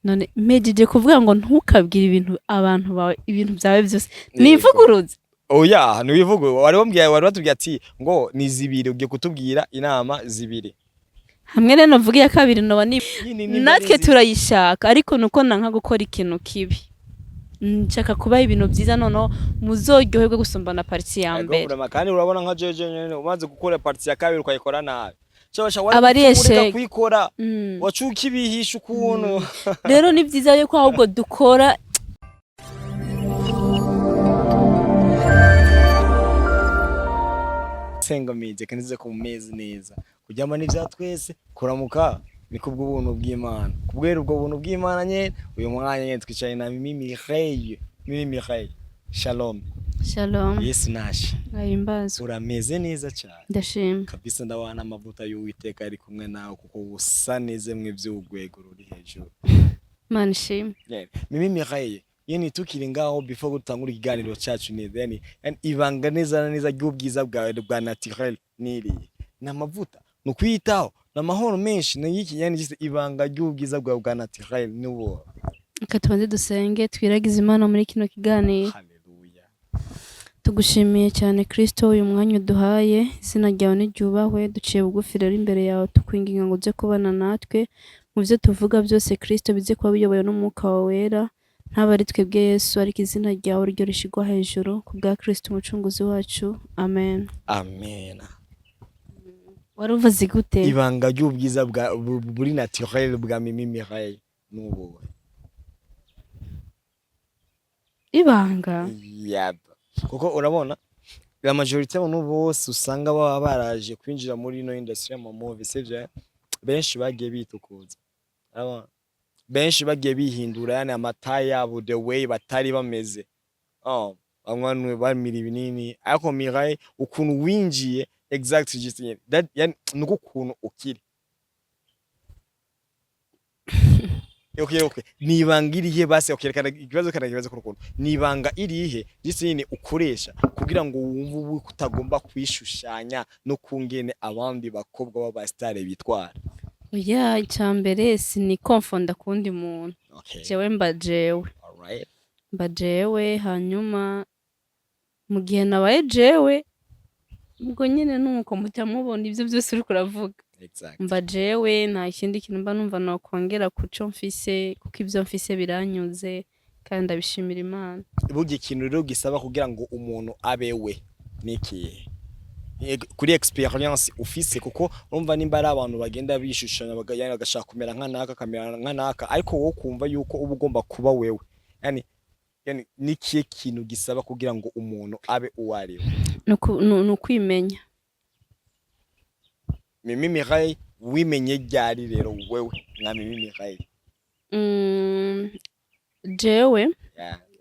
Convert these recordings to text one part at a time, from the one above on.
none mejeje kuvuga ngo ntukabwire ibintu abantu bawe ibintu byawe byose nivuguruze oya nibivuga wari batubwiye ati ngo ni zibiri ugiye kutubwira inama zibiri hamwe rero navuga ya kabiri no natwe turayishaka ariko nuko nanka gukora ikintu kibi nshaka kuba ibintu byiza noneho muzoryoherwe gusumbana parti ya mbere kandi urabona nka jeje nyene umaze gukora parti ya kabiri ukayikora nabi abariyeshe kwikora wacuka ibihisha ukuntu rero ni byiza yuko ahubwo dukora Sengaa media kanize ku mezi neza kujyama n'ivya twese kuramuka ni kubwo ubuntu bw'Imana kubwera ubwo buntu bw'Imana nyene uyu mwanya nyene twicaye na Mireille shalom Yesu nashi ayimbazo urameze neza cyane ndashima kabisa ndawana amavuta y'Uwiteka ari kumwe nawe kuko usa neze mwe by'ugwego ruri hejuru manshim Mireille yeni tukiri ngaho before gutangura ikiganiro cyacu neza yani ibanga neza ry'ubwiza bwawe bwa naturel niri namavuta nukwitaho namahoro menshi n'iki yani gise ibanga ry'ubwiza bwawe bwa naturel nubo katubanze dusenge twiragize Imana muri kino kiganiro haleluya tugushimiye cyane Kristo uyu mwanya duhaye izina ryawe n'iryubahwe duciye bugufi rero imbere yawe tukwinginga ngo uze kubana natwe mu byo tuvuga byose Kristo bize kuba biyoboye n'umwuka wawe wera ntaba ari twebwe Yesu ariko izina ryawe ryo rishigwa hejuru ku bwa Kristo umucunguzi wacu amen amen waruvuze gute ibanga ry'ubwiza bwa buri naturel bwa Mireille nubo ibanga kuko urabona la majorité y'abantu bose usanga baba baraje kwinjira muri ino industry ya movie sivyo benshi bagiye bitukuza urabona benshi bagiye bihindura yani amataye yabo the way batari bameze bamwe bamira ibinini ariko Mireille ukuntu winjiye exactly just that yani nuko ukuntu ukiri okay nibanga irihe basi okerekana ikibazo karagibaza ku rukundo nibanga irihe gisine ukoresha kugira ngo wumve kutagomba kwishushanya no kungene abandi bakobwa baba star bitwara oya icyambere sini konfonda kundi muntu jewe mbajewe alright mbajewe hanyuma mu gihe nabaye jewe ubwo nyene nuko mutamubona ivyo byose uri kuravuga mbajewe nta kindi kintu mba numva no kongera kuco mfise kuko ivyo mfise biranyuze kandi ndabishimira Imana bugi kintu rero gisaba kugira ngo umuntu abewe niki kuri experience ufise kuko urumva nimba ari abantu bagenda bishushanya bagashaka kumera nkanaka kamera nkanaka ariko wowe kumva yuko uba ugomba kuba wewe yani niki kintu gisaba kugira ngo umuntu abe uwariwe no kwimenya Mireille wimenye ryari rero wewe nka Mireille jewe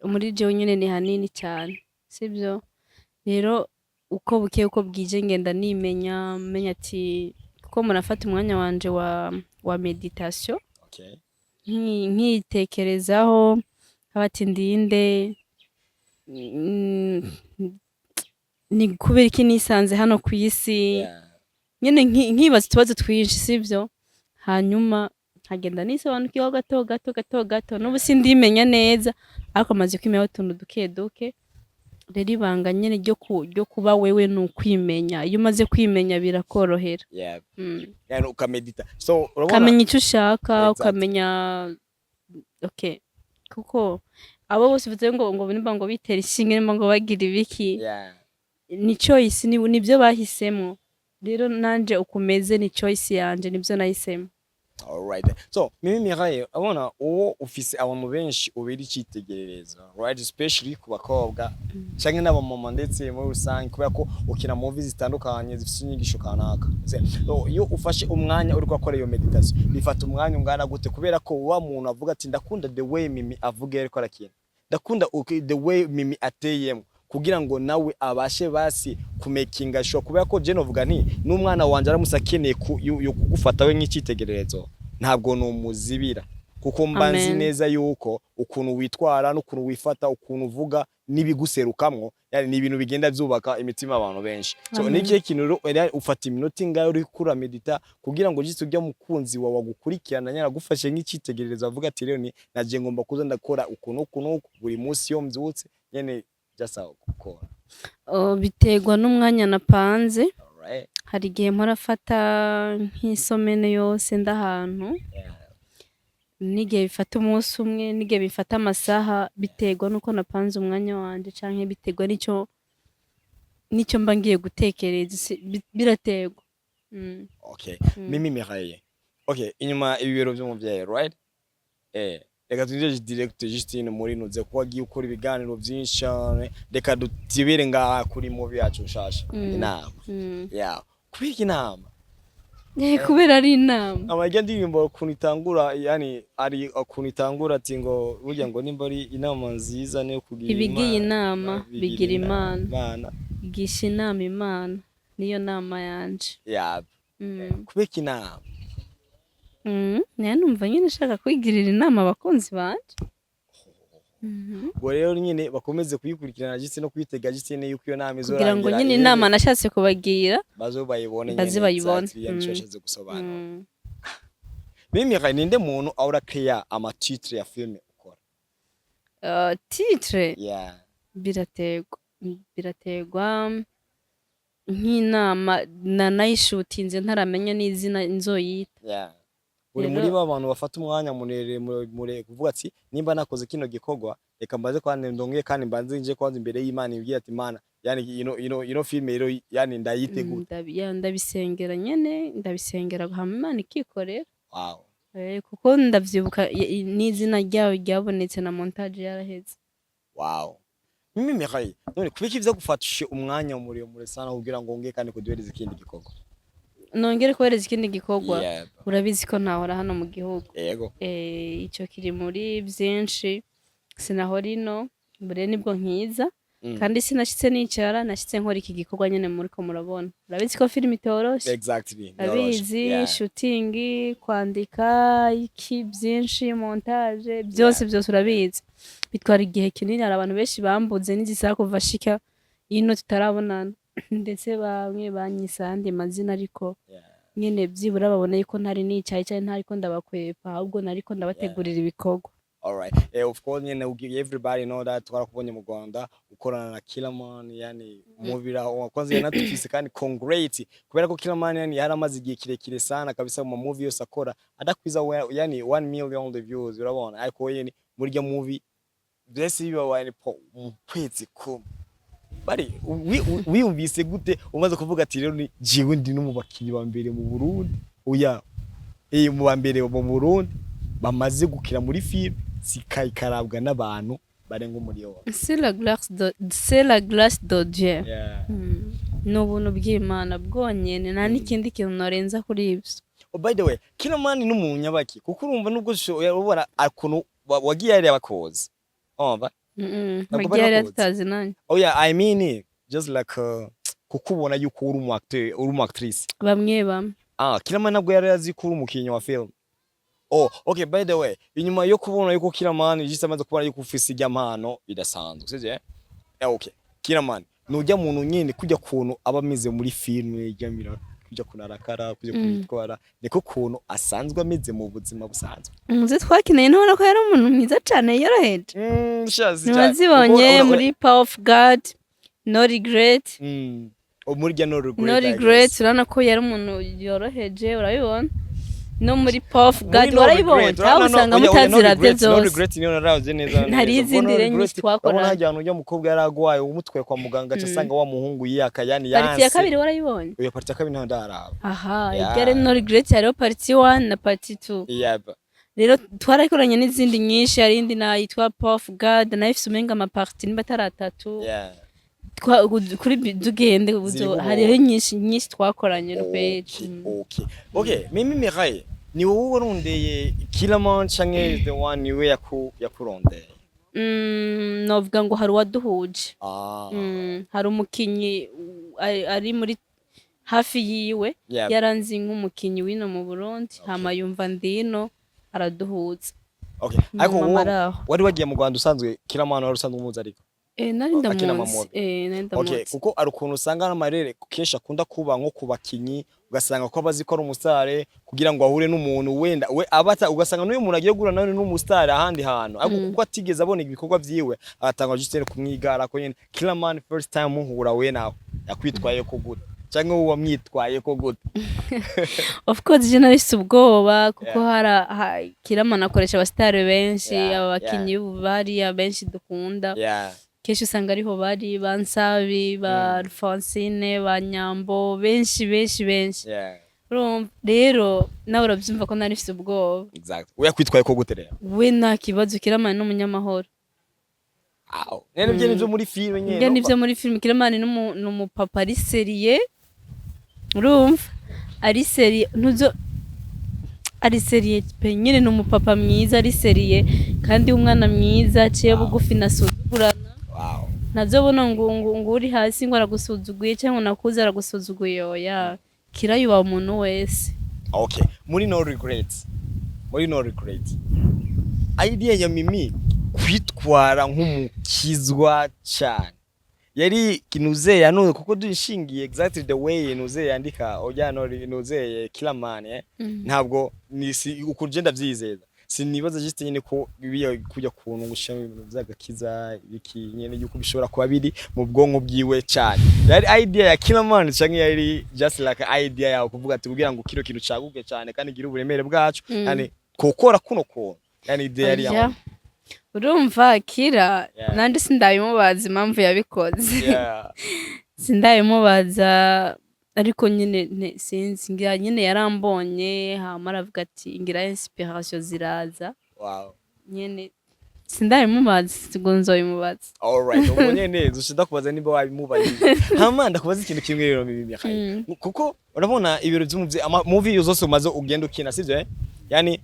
muri jewe nyene ni hanini cyane sibyo rero uko buke uko bwije ngenda nimenya menya ati kuko munafata umwanya wanje wa meditation nkitekerezaho abati ndinde ni kubera iki nisanze hano ku isi nyene nkibaza tubazo twinshi sivyo hanyuma nkagenda nisobanukiyeho gato n'ubu sindimenya neza ariko maze kwimenya utuntu duke rero ibanga nyene ryo kuba wewe nukwimenya iyo umaze kwimenya birakorohera yani ukamedita so ukamenya icyo ushaka ukamenya kuko abo bose bivuze ngo nimba ngo bitera ishinge nimba ngo bagira ibiki ni choice nibyo bahisemo rero nanje ukumeze ni choice yanje nibyo nahisemo alright so Mireille abona uwo ufise abantu benshi ubiri cyitegerereza right especially ku bakobwa cyangwa n'aba mama ndetse muri rusange kubera ko ukina movies zitandukanye zifite inyigisho kanaka so iyo ufashe umwanya uri gukora iyo meditation bifata umwanya ungana gute kubera ko wa muntu avuga ati ndakunda the way Mimi avuga ariko arakina ndakunda the way Mimi ateyemo kugira ngo nawe abashe basi kumekinga sho kubera ko je novuga nti n'umwana wanje aramusakeneye kugufata we nk'icitegererezo ntabwo no muzibira kuko mbanzi Amen. neza yuko ukuntu witwara n'ukuntu wifata ukuntu uvuga n'ibiguserukamwo yani ni ibintu bigenda byubaka imitima y'abantu benshi so Amen. niki kintu rero ufata iminota ingahe uri kura medita kugira ngo jisi ujya mukunzi wawe wagukurikirana nyara gufashe nk'icitegererezo avuga ati rero ni naje ngomba kuza ndakora ukuntu buri munsi yo mbyutse nyene jasa gukora Biterwa n'umwanya napanze. alright Hari igihe mpora fata nk'isomene yose ndahantu, n'igihe bifata umunsi umwe, n'igihe bifata amasaha, biterwa nuko napanze umwanya wanje canke biterwa nico mba ngiye gutekereza, biraterwa. okay mimi Mireille okay inyuma ibibero by'umuvyeyi right reka tuje direct Justine muri nuze ko wagiye ukora ibiganiro byinshi cyane reka dutibire ngaha kuri movie yacu nshasha inama yeah kubiki inama Kubera ari inama amajya ndirimbo ukuntu itangura yani ari ukuntu itangura ati ngo burya ngo nimba ari inama nziza ne kugira ibigiye inama bigira imana igisha inama imana niyo nama yanje yeah kubiki inama nayo numva nyine nshaka kwigirira inama abakunzi banje ngo rero nyine bakomeze kuyikurikirana gitse no kwitega gitse ne yuko iyo nama kugira ngo nyine inama nashatse kubagira bazobayibone bazibayibone yashatse gusobanura mimi ninde muntu aura créer ama titre ya filme ukora titre yeah biraterwa nk'inama nayishutinze ntaramenya n'izina nzoyita yeah uri muri abantu bafata umwanya mure kuvuga ati nimba nakoze kino gikorwa reka mbaze kwa ndonge kandi mbanze nje kwanza imbere y'Imana ibwiye ati Imana yani ino filme rero yani ndayitegura ndabisengera nyene ndabisengera hama Imana ikikorera wow kuko ndavyibuka n'izina ryawe ryabonetse na montage yaraheze wow mimi Mireille none kubiki ivyo gufatisha umwanya mure sana kugira ngo nge kandi kuduhereza ikindi gikorwa nongere kuhereza ikindi gikorwa urabizi ko ntahora hano mu gihugu yego ico kiri muri byinshi sinahora ino bure nibwo nkiza kandi sinashitse nicara nashitse nkora iki gikorwa nyene muri ko murabona urabizi ko film itoroshe exactly urabizi shooting kwandika iki byinshi montage byose urabizi bitwara igihe kinini hari abantu benshi bambuze n'izisaka kuva shika ino tutarabonana ndetse bamwe banyisande mazina ariko nyene byibura babona yuko ntari nicaye cyane ntariko ndabakwepa ahubwo nariko ndabategurira ibikorwa alright of course nyene everybody know that twarakubonye mu Rwanda ukorana na Killerman yani movira wakoze yanatufise kandi congrats kubera ko Killerman yani yaramaze igihe kirekire sana kabisa mu movie yose akora adakwiza yani 1 million views urabona ariko yene muri ya movie bless you wani mu kwezi ko bari wiyumvise gute umaze kuvuga ati rero ni jiwe ndi no mu bakinyi ba mbere mu Burundi oya mu ba mbere mu Burundi bamaze gukira muri film sikayikarabwa n'abantu barenga umuriyoni c'est la glace de Dieu n'ubuntu bw'Imana bwonyene nta n'ikindi kintu norenza kuri ibyo by the way Killerman n'umunyabaki kuko urumva nubwo ubona akuntu wagiye ari abakozi umva Magiari tutazi nani oh yeah I mean just like kukubona yuko uri umu acteur uri umu actrice bamwe Killerman nabwo yari azi ko uri umukinyi wa film oh okay by the way inyuma yo kubona yuko Killerman yise amaze kubona yuko ufise ijyamano bidasanzwe sije okay Killerman nujya muntu nyene kujya kuntu abameze muri film ijyamira kujya kunarakara kujya kwitwara niko kuntu asanzwe ameze mu buzima busanzwe muze twakineye none ko yari umuntu mwiza cyane yoroheje shazi cyane muri Power of God no regret umurya no regret urana ko yari umuntu yoroheje urabibona no muri Power of God warayibonye cyangwa usanga mutaziravye byose no regret niyo naravuze neza ntari izindi renyi twakora urabona hajyana ujya mukobwa yaragwaye umutwe kwa muganga cyasanga wa muhungu yiyaka yani yanse parti ya kabiri warayibonye iyo parti ya kabiri nta ndaraba aha igere no regret yari parti 1 na parti 2 rero twarakoranye n'izindi nyinshi hari indi na yitwa Power of God na ifise umenga ama parti nimba taratatu kuri dugende hariho nyinshi twakoranye no page okay mimi Mireille ni wowe warondeye Killerman canke the one niwe yakurondeye novuga ngo hari waduhuje hari umukinyi ari muri hafi yiwe yaranzi nk'umukinyi wino mu Burundi hama yumva ndino araduhuza Okay. Ariko wari wagiye mu Rwanda usanzwe kila mwana wari usanzwe umuzi ariko. Nari ndamuzi. Nari ndamuzi. Okay, kuko ari ukuntu usanga n'amarere kenshi akunda kuba nko kubakinyi ugasanga ko abazi ko ari umusare kugira ngo ahure n'umuntu wenda we abata ugasanga n'uyu muntu agiye gura nawe n'umusare ahandi hantu ariko kuko atigeze abona ibikorwa vyiwe agatanga juste kumwigara ko nyene kila man first time muhura we nawe yakwitwaye ko gute cyangwa uwo wamwitwaye ko gute. Of course je narifise ubwoba kuko kila man akoresha abastare benshi abakinyi bari abenshi dukunda. Kesho usanga ariho bari Bansabi ba Alphonsine ba Nyambo benshi. Rero nawe urabyumva ko narifise ubwoba. Exactly. We yakwitwaye ko gute rero? We nta kibazo Kiramani n'umunyamahoro. Nene bye nivyo muri filme nyene. Bye nivyo muri filme Kiramani n'umupapa ari serieux. Urumva? Ari serieux ntuzo ari serieux pe nyene n'umupapa mwiza ari serieux kandi umwana mwiza aciye bugufi nasuzugurana. Nazobona ngo uri hasi ngo aragusuzuguye cyangwa nakuze aragusuzuguye oya kirayuba umuntu wese. Okay, muri no regrets. Idea ya Mimi kwitwara nk'umukizwa cyane. Yari kinuze yanone kuko dushingiye exactly the way inuze yandika oya no inuze kila man ntabwo nisi ukugenda byizeza. Sinibaza juste nyene ko bibiye kujya kuntu gushama ibintu byagakiza ibiki nyene yuko bishobora kuba biri mu bwonko bwiwe cyane. Yari idea ya kila man cyangwa yari just like idea yawe kuvuga ati kugira ngo kiro kintu caguke cyane kandi gira uburemere bwacu yani kokora kuno ko yani idea yari yawe. Urumva kira nandi sindabimubaza impamvu yabikoze. Sindabimubaza ariko nyine sinzi ngira nyine yarambonye hama aravuga ati ngira inspiration ziraza. Nyine sindabimubaza ngo nzobimubaza. Alright, ubu nyene dushida kubaza niba wabimubaye. Hama ndakubaza ikintu kimwe rero Mimi Mireille. Kuko urabona ibiro by'umuvye movie zose umaze ugenda ukina sivyo yani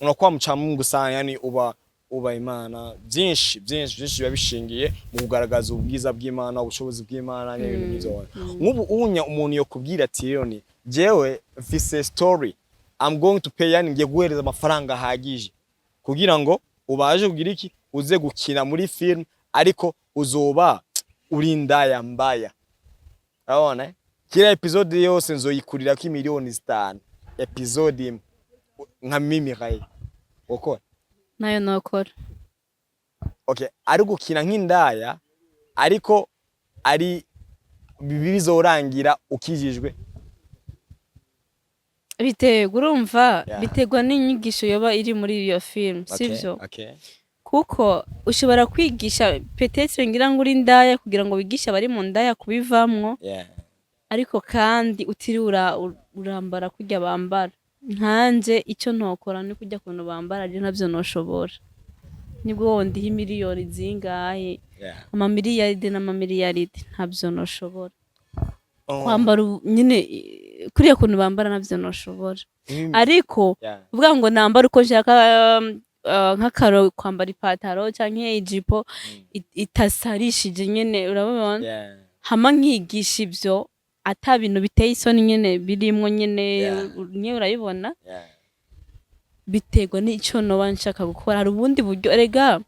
unakuwa mchamungu sana yani uba Imana byinshi biba bishingiye mu kugaragaza ubwiza bw'Imana ubushobozi bw'Imana n'ibintu bizona. Nk'ubu unya umuntu yo kubwira ati rero ni jewe mfise story I'm going to pay yani ngiye guhereza amafaranga hagije kugira ngo ubaje kugira iki uze gukina muri film ariko uzoba uri ndaya mbaya. Urabona kila episode yose nzoyikurira ko miliyoni 5 episode nka Mimi Mireille uko nayo nokora. Okay, ari gukina nk'indaya ariko ari bizorangira ukijijwe. Biterwa urumva biterwa n'inyigisho yoba iri muri iyo film sivyo? Kuko ushobora kwigisha peut-être ngira ngo uri ndaya kugira ngo bigisha bari mu ndaya kubivamwo. Ariko kandi utiri urambara kujya bambara. Nkanje icyo ntokora ni kujya kuntu bambara je navyo noshobora. Nibwo wondi miliyoni zingahe amamiliyaride n'amamiliyaride ntabyo noshobora. Kwambara nyine kuriya kuntu bambara navyo noshobora. Ariko uvuga ngo nambara uko nshaka nk'akaro kwambara ipataro canke ijipo itasarishije nyene urabona hama nkigisha ivyo ata bintu biteye isoni nyene birimwo nyene nye urayibona biterwa n'ico no nshaka gukora. Hari ubundi buryo erega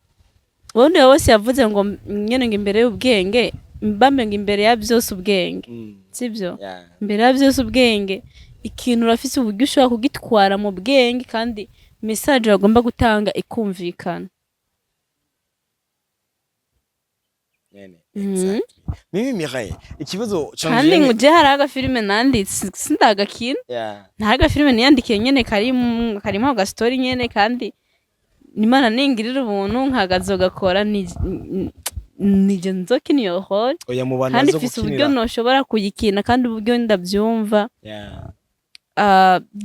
ubundi wose yavuze ngo nyene ngo imbere y'ubwenge mbambe ngo imbere ya byose ubwenge sivyo imbere ya byose ubwenge ikintu urafise uburyo ushobora kugitwara mu bwenge kandi message bagomba gutanga ikumvikana. Exactly. Mimi Mireille ikibazo kandi nguje haraga filme nanditse sindagakina ntaga filme niyandikiye nyene karimo ga story nyene kandi nimana ningirira ubuntu nkagazo gakora nije nzokina iyo hall kandi fise uburyo noshobora kuyikina kandi uburyo ndabyumva.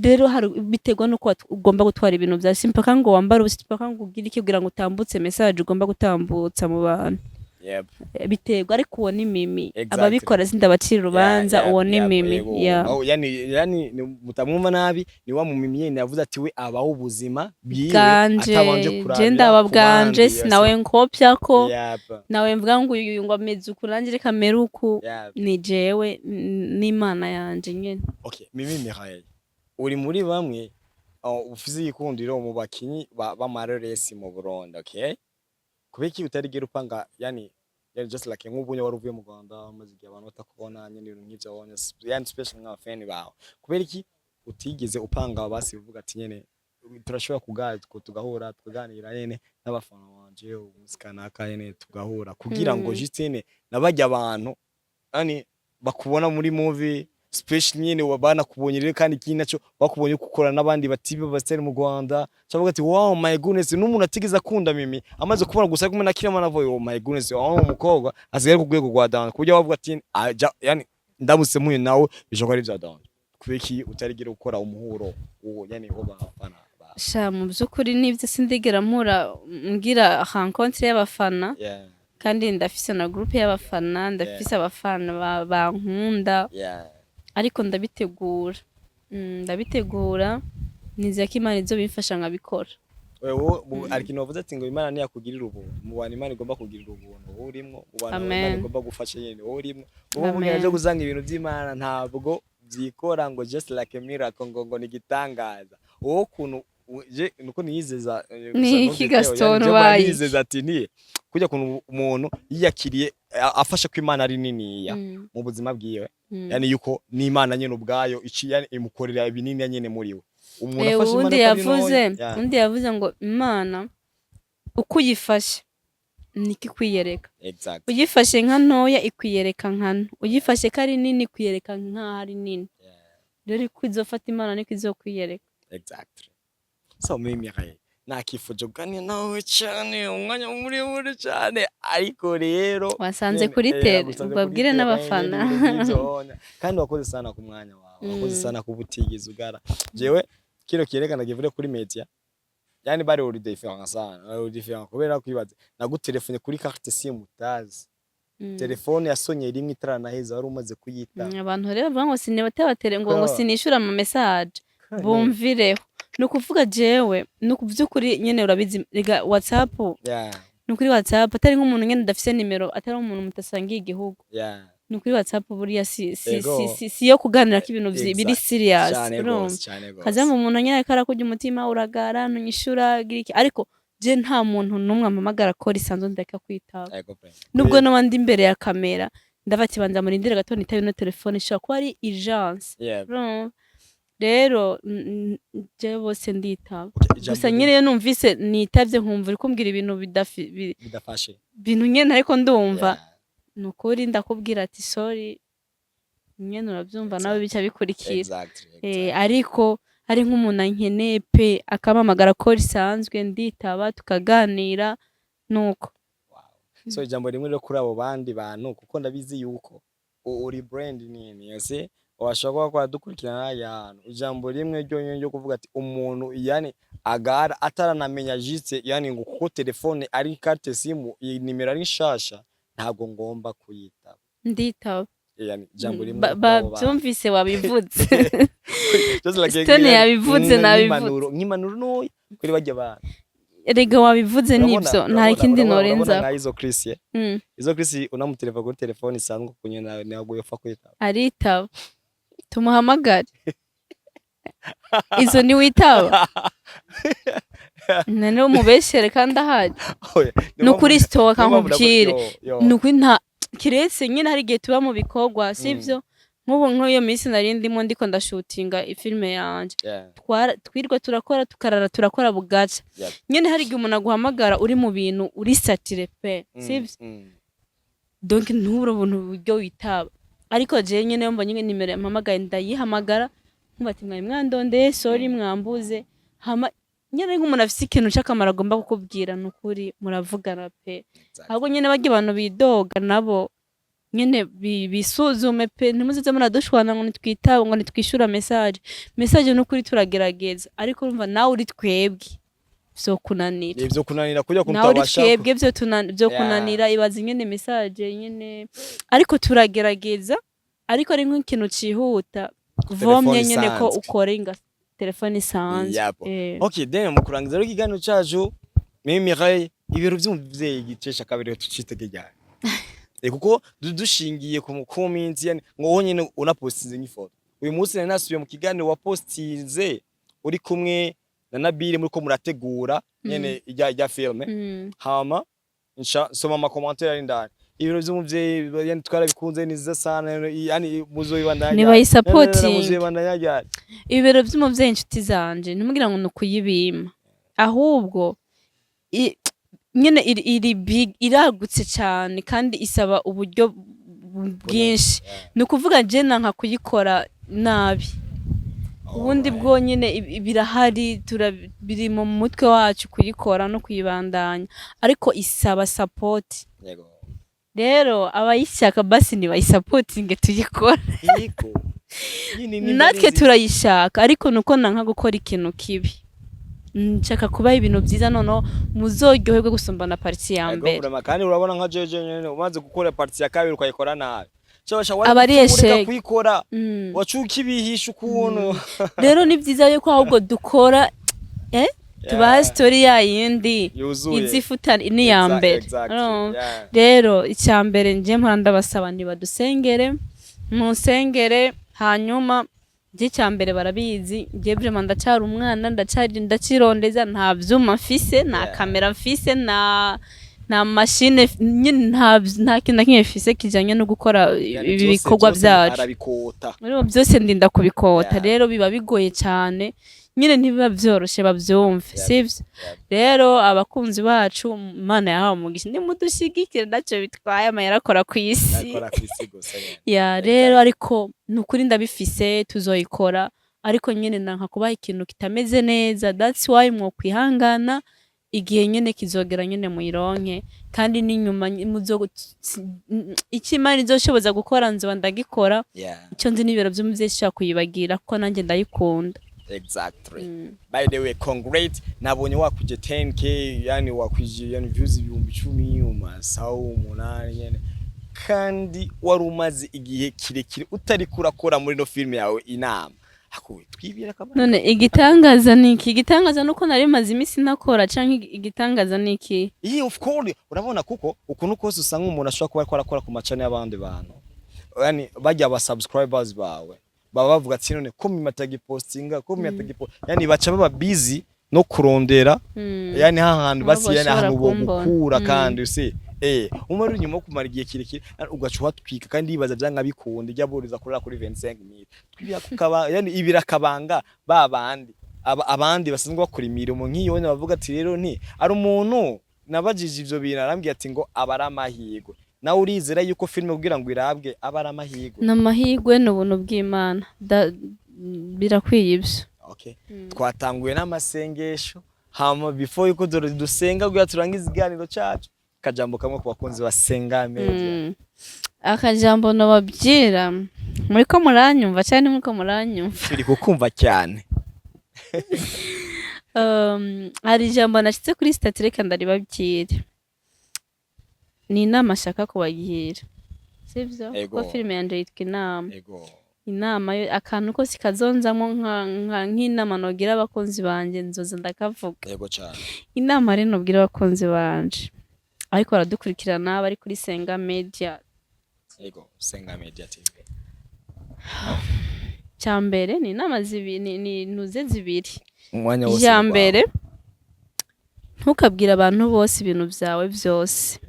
Rero biterwa nuko ugomba gutwara ibintu bya simple kandi ngo wambara ubusipaka ngo ugire iki kugira ngo utambutse message ugomba gutambutsa mu bantu. Biterwa ariko uwo ni Mimi ababikora sindabacira urubanza uwo ni Mimi yani mutamwumva nabi ni wa mu Mimi yene yavuze ati we abaho ubuzima bwiwe atabanje kurabira genda babwanje sinawe nkopya ko nawe mvuga ngo uyu ngo ameze ukurangire kamera uku ni jewe n'Imana yanje nyene. Okay, Mimi Mireille uri muri bamwe ufise ikundiro mu bakinyi b'amareresi mu Burundi, okay? Kubeki utarigera upanga yani just like nk'ubunye wari uvuye mu Rwanda maze igihe abantu batakubona nyene ibintu nk'ivyo wabonye yani special nka fan bawe. Kuberiki utigeze upanga basi uvuga ati nyene turashobora kugaza tugahura tukaganira nyene n'abafana wanje umusikanaka nyene tugahura kugira ngo justine nabajya abantu yani bakubona muri movie special nyene wabana kubonyere kandi kindi naco bakubonye gukora n'abandi batibe basere mu Rwanda cyangwa ati wow my goodness n'umuntu atigeza akunda mimi amaze kubona gusa kumwe na kirama navoye oh my goodness aho umukobwa asigaye ku rwego rwa dance kujya bavuga ati yani ndamutse muye nawe bishobora ari bya dance kubiki utarigera gukora umuhuro uwo yani ho bafana sha mu byukuri nivyo sindigera mpura ngira rencontre y'abafana kandi ndafise na groupe y'abafana ndafise abafana bankunda ariko ndabitegura nizeye ko Imana izo bimfasha nkabikora wewe ariko bavuze ati ngo Imana ni yakugirira ubuntu mu bantu Imana igomba kugirira ubuntu wowe urimo mu bantu Imana igomba gufasha nyene wowe urimo wowe mugenje guzanga ibintu by'Imana ntabwo byikora ngo just like a miracle ngo ni gitangaza wowe kuntu je nuko niyizeza ni kigastono bayi niyizeza ati ni kujya kuntu umuntu yiyakiriye afasha ko Imana ari nini ya mu buzima bwiwe yani yuko ni Imana nyene ubwayo ici yani imukorera ibinini nyene muri we umuntu afasha Imana undi yavuze ngo Imana uko uyifashe niki kwiyereka exactly uyifashe nka ntoya ikwiyereka nkano uyifashe kari nini kwiyereka nka ari nini rero kwizofata Imana niko izokwiyereka exactly so Mireille nakifuje kuganira nawe cyane umwanya muri cyane ariko rero wasanze kuri tele ubabwire n'abafana kandi wakoze sana ku mwanya wawe wakoze sana ku butigeze ugara jewe kiro kiyerekana givuye kuri media yani bari uri different sana uri different kubera kwibaza nagutelefone kuri carte SIM utazi telefone yasonye rimwe itarana heza wari umaze kuyita abantu rero bavuga ngo sinebate ngo sinishura ama message bumvireho nukuvuga jewe nukuvyukuri nyene urabizi rega WhatsApp nukuri WhatsApp atari nk'umuntu nyene dafise nimero atari umuntu mutasangiye igihugu nukuri WhatsApp buriya si yo kuganira ko ibintu biri serious kaza mu muntu nyene karakurya umutima uragara nunyishura giriki ariko je nta muntu numwe amamagara ko risanzwe ndeka kwitaba nubwo nabandi imbere ya kamera ndavati banza murindire gato nitaye no telefone shaka ko ari urgence rero je bose nditaba gusa nyene numvise nitavye nkumva uri kumbwira ibintu bidafashe bintu nyene ariko ndumva nukuri ndakubwira ati sorry nyene uravyumva nawe bica bikurikira ariko ari nk'umuntu ankeneye pe akamamagara ko risanzwe nditaba tukaganira nuko so ijambo rimwe rero kuri abo bandi bantu kuko ndabizi yuko uri brand nini yose washobora kwa dukurikirana y'ahantu ijambo rimwe ryo kuvuga ati umuntu yani agara ataranamenya juste yani ngo kuko telefone ari carte SIM iyi nimero ari nshasha ntago ngomba kuyitaba nditaba yani ijambo rimwe bavyumvise wabivuze Stone yabivuze nabivuze nk'impanuro no kuri bajya abantu erega wabivuze nivyo nta ikindi norenza izo Chris izo Chris unamutelefona kuri telefone isanzwe kunyena ntabwo yofa kwitaba aritaba tumuhamagare izo ni witaba nane umubeshere kandi ahari nukuri store kankubwire nukuri nta kiretse nyine hari gihe tuba mu bikorwa sivyo nk'ubu nk'iyo minsi nari ndimo ndiko ndashutinga ifilme yanje twirwa turakora tukarara turakora bugaca nyine hari gihe umuntu aguhamagara uri mu bintu uri satire pe sivyo donc ntubura ubuntu buryo witaba ariko je nyene mbonye nimero yampamagaye ndayihamagara nkubati mwari mwandondeye sorry mwambuze hama nyene nk'umuntu afise ikintu cy'akamaro agomba kukubwira nukuri muravugana pe ahubwo nyene bajye abantu bidoga nabo nyene bisuzume pe ntimuzize muradushwana ngo nitwitaba ngo nitwishura message nukuri turagerageza ariko urumva nawe uri twebwe vyo kunanira kujya kuntabasha nawe twebwe vyo kunanira ibaza nyene message nyene ariko turagerageza ariko ari nk'ikintu cihuta vomye nyene ko ukorenga telefone isanzwe okay then mu kurangiza rero ikiganiro cyacu Mireille ibiro byumvye igicesha kabiri tucitegejya kuko dushingiye ku comments yani ngo nyine unapostinze n'ifoto uyu munsi nari nasubiye mu kiganiro wa postinze uri kumwe na Nabire muriko murategura nyene ijya filme hama soma ama commentaire ari ndani ibiro vy'umuvyeyi yani twarabikunze niza sana yani muzoyibandanya nibayi supporting muzoyibandanya ibiro vy'umuvyeyi inshuti zanje ntimugira ngo nukuyibima ahubwo nyene iri big iragutse cyane kandi isaba uburyo bwinshi nukuvuga je nanka kuyikora nabi ubundi bwo nyene birahari biri mu mutwe wacu kuyikora no kuyibandanya ariko isaba support rero abayishaka basi ni bayisupporting tuyikora natwe turayishaka ariko nuko nanka gukora ikintu kibi nshaka kuba ibintu byiza noneho muzoryoherwe gusumba na parti ya mbere kandi urabona nka jeje nyene umaze gukora parti ya kabiri ukayikora nabi abariyeshe kuyikora wacuka ibihisha ukuntu rero ni byiza yuko ahubwo dukora tubaha story ya yindi izifuta ni ya mbere rero icyambere nje mpora ndabasaba ni badusengere musengere hanyuma je cyambere barabizi je vraiment ndacyari umwana ndacirondeza nta vyuma mfise nta kamera mfise na machine nta kintu kimwe mfise kijanye no gukora ibi bikorwa byacu rero byose ndinda kubikota rero biba bigoye cyane nyine ntibiba byoroshe bavyumve sivyo rero abakunzi bacu Imana yahawe umugisha nimudushigikire naco bitwaye amayarakora kwisi ya rero ariko nukuri ndabifise tuzoyikora ariko nyine nanka kubaha ikintu kitameze neza that's why mwo kwihangana igihe nyene kizogera nyene muyironke kandi n'inyuma ikimana izoshoboza gukora nzoba ndagikora icyo nzi n'ibiro by'umuvyeyi shaka kuyibagira ko nanjye ndayikunda. Exactly. By the way, congrats. Nabonye wakuje 10k, yani wakuje yani views 10,000 umasaho umunani yani. Kandi warumaze igihe kirekire utari kurakora muri no film yawe inama. Hakuwe twibira kabana. None igitangaza niki? Igitangaza nuko nari maze imisi nakora canke igitangaza niki? Of course. Urabona kuko ukuntu kose usanga umuntu ashobora kuba akora ku macane y'abandi bantu. Yani bajya aba subscribers bawe. Baba bavuga ati none ko mimatagi postinga ko mimatagi yani baca baba busy no kurondera yani hahantu basi yani ahantu bo gukura kandi usi umara nyuma kumara igihe kirekire ugaca watwika kandi yibaza byanga bikunda ijya buriza kurira kuri 25000 twibira kukaba yani ibirakabanga babandi abandi basanzwe bakora imirimo nk'iyo bavuga ati rero nti ari umuntu nabajije ivyo bintu arambwiye ati ngo abara amahirwe nawe urizera yuko filime kugira ngo irabwe abara amahirwe n'amahirwe n'ubuntu bw'Imana birakwiye ibyo. Okay. Twatanguye n'amasengesho hama before yuko dusenga kugira turangize iganiro cyacu kajambo kamwe ku bakunzi ba Sengaa Media. Akajambo nababyira muriko muranyumva cyane muriko muranyumva turi kukumva cyane. Hari ijambo nashitse kuri statut reka ndaribabyira ni inama ashaka kubagira sivyo ko filime yanje yitwa inama akantu ko sikazonzamo nk'inama nogira abakunzi banje nzoza ndakavuga inama rero nobwira abakunzi banje ariko baradukurikirana bari kuri Sengaa Media Sengaa Media TV cyambere ni inama ni nuze zibiri umwanya wose cyambere ntukabwira abantu bose ibintu byawe byose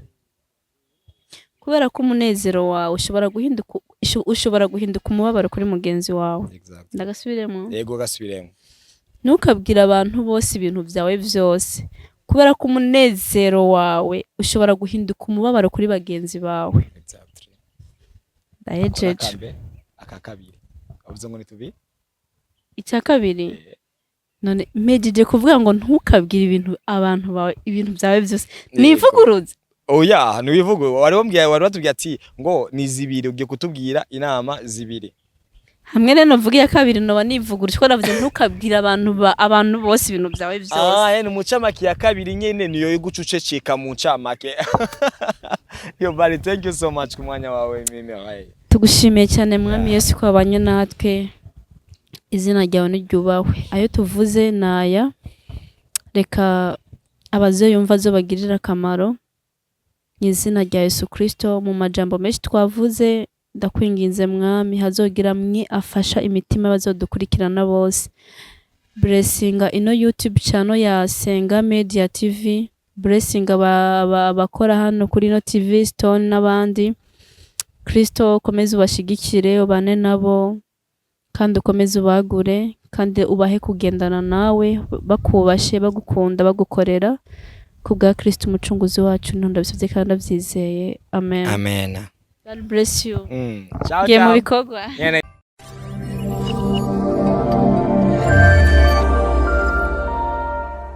kubera ko umunezero wawe ushobora guhinduka umubabaro kuri mugenzi wawe. Ndagasubiremo gasubiremo ntukabwira abantu bose ibintu byawe byose kubera ko umunezero wawe ushobora guhinduka umubabaro kuri bagenzi bawe. Ndahejeje akakabiri avuze ngo nitubi icya kabiri none medije kuvuga ngo ntukabwire ibintu abantu bawe ibintu byawe byose nivuguruze. Oya nubivugo wari batubwiye ati ngo ni zibiri ugiye kutubwira inama zibiri hamwe rero navuga ya kabiri no banivugurije ko navuze ntukabwira abantu bose ibintu byawe byose. Yani mucamake ya kabiri nyene niyo y'igucuceceka mu ncamake. Yo bari thank you so much kumwanya wawe Mireille. Tugushimiye cyane mwami Yesu ko abanye natwe izina ryawe niryubahwe ayo tuvuze naya reka abazoyumva zo bagirira akamaro izina rya Yesu Kristo mu majambo menshi twavuze ndakwinginze mwami hazogira mwe afasha imitima bazodukurikirana bose blessinga ino YouTube channel ya Sengaa Media TV, blessinga abakora hano kuri ino TV Stone n'abandi. Kristo ukomeze ubashigikire, ubane nabo kandi ukomeze ubagure kandi ubahe kugendana nawe bakubashe, bagukunda, bagukorera kubwa Kristo umucunguzi wacu. Ndabisabye kandi ndabyizeye. Amen. Amen. God bless you. Ciao Ngiye mu ciao. bikorwa.